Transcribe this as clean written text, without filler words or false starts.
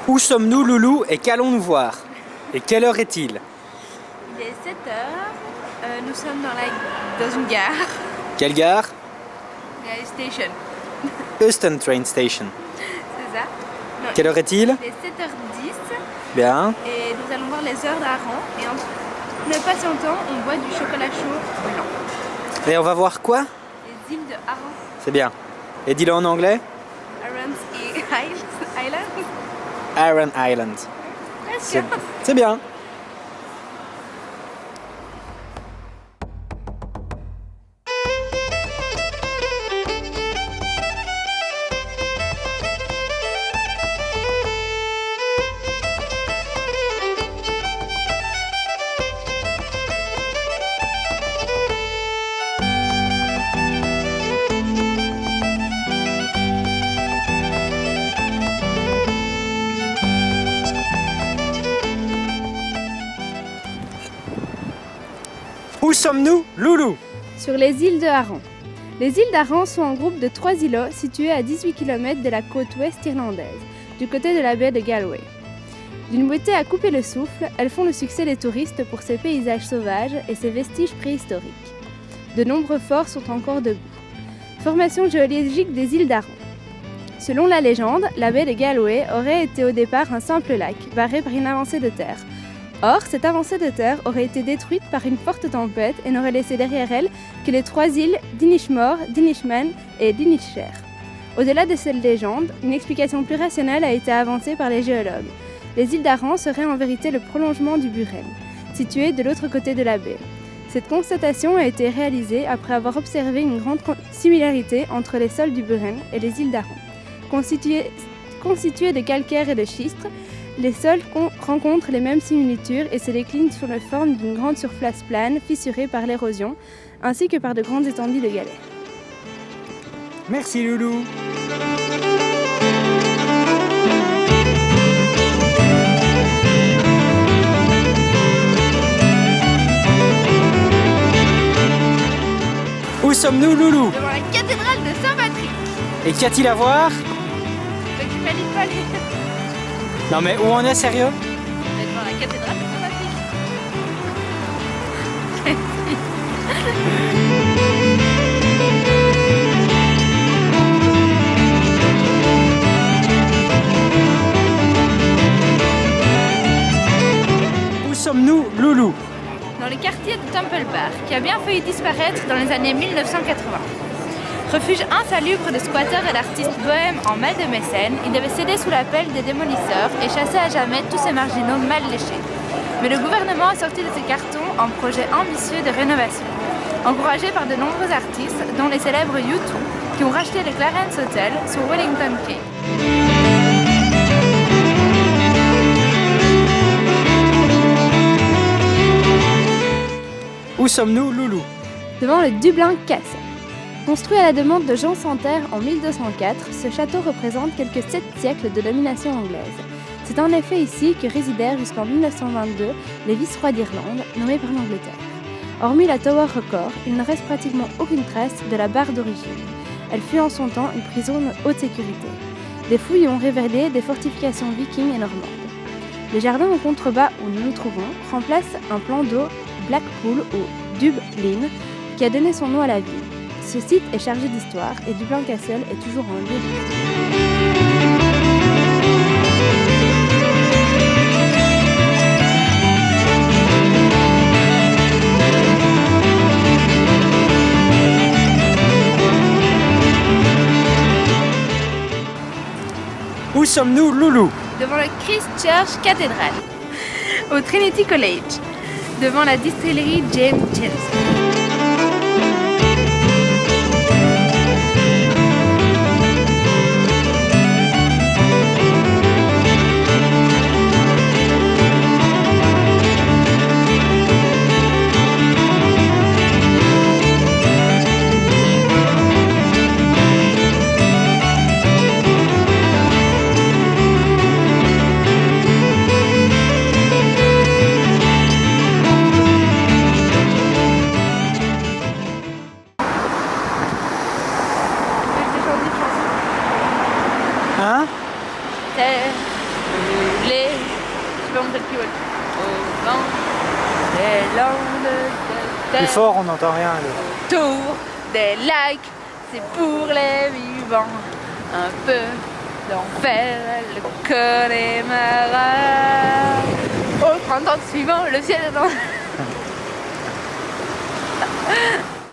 Où sommes-nous, Loulou, et qu'allons-nous voir? Et quelle heure est-il? Il est 7h, nous sommes dans une gare. Quelle gare? La station. Euston Train Station. C'est ça. Non, Quelle heure est-il? il est 7h10 Bien. et nous allons voir les heures d'Aran. Et en ne patientant, on boit du chocolat chaud blanc. Et on va voir quoi? Les îles de Aran. C'est bien. Et dis-le en anglais? Aran Island. Aran Island. C'est bien. Où sommes-nous, Loulou? Sur les îles de Aran. Les îles d'Aran sont un groupe de 3 îlots situés à 18 km de la côte ouest irlandaise, du côté de la baie de Galway. D'une beauté à couper le souffle, elles font le succès des touristes pour ses paysages sauvages et ses vestiges préhistoriques. De nombreux forts sont encore debout. Formation géologique des îles d'Aran. Selon la légende, la baie de Galway aurait été au départ un simple lac, barré par une avancée de terre. Or, cette avancée de terre aurait été détruite par une forte tempête et n'aurait laissé derrière elle que les 3 îles d'Inishmore, d'Inishman et d'Inisher. Au-delà de cette légende, une explication plus rationnelle a été avancée par les géologues. Les îles d'Aran seraient en vérité le prolongement du Buren, situé de l'autre côté de la baie. Cette constatation a été réalisée après avoir observé une grande similarité entre les sols du Buren et les îles d'Aran. Constitués de calcaire et de schiste, les sols rencontrent les mêmes similitudes et se déclinent sous la forme d'une grande surface plane fissurée par l'érosion, ainsi que par de grandes étendues de galets. Merci, Loulou. Où sommes-nous, Loulou? Devant la cathédrale de Saint-Patrick. Et qu'y a-t-il à voir? Donc il fallait pas aller Non mais où on est, sérieux? devant la cathédrale de Saint-Patrick. Où sommes-nous, Loulou? Dans le quartier de Temple Bar, qui a bien failli disparaître dans les années 1980. Refuge insalubre de squatteurs et d'artistes bohèmes en mal de mécène, il devait céder sous la pelle des démolisseurs et chasser à jamais tous ces marginaux mal léchés. Mais le gouvernement a sorti de ses cartons un projet ambitieux de rénovation, encouragé par de nombreux artistes, dont les célèbres U2, qui ont racheté le Clarence Hotel sur Wellington Quay. Où sommes-nous, Loulou? Devant le Dublin Castle. Construit à la demande de Jean Santerre en 1204, ce château représente quelques 7 siècles de domination anglaise. C'est en effet ici que résidèrent jusqu'en 1922 les vice-rois d'Irlande, nommés par l'Angleterre. Hormis la Tower Record, il ne reste pratiquement aucune trace de la barre d'origine. Elle fut en son temps une prison de haute sécurité. Des fouilles ont révélé des fortifications vikings et normandes. Le jardin en contrebas où nous nous trouvons remplace un plan d'eau Blackpool ou Dublin qui a donné son nom à la ville. Ce site est chargé d'histoire et Dublin Castle est toujours un lieu de Où sommes-nous, Loulou? devant le Christ Church Cathedral, au Trinity College, devant la distillerie James Jensen. peu montrer le plus haut. Au vent des landes de terre. Plus fort, on n'entend rien. Autour des lacs, c'est pour les vivants. Un peu d'enfer, le connemara. Au printemps suivant, le ciel est dans...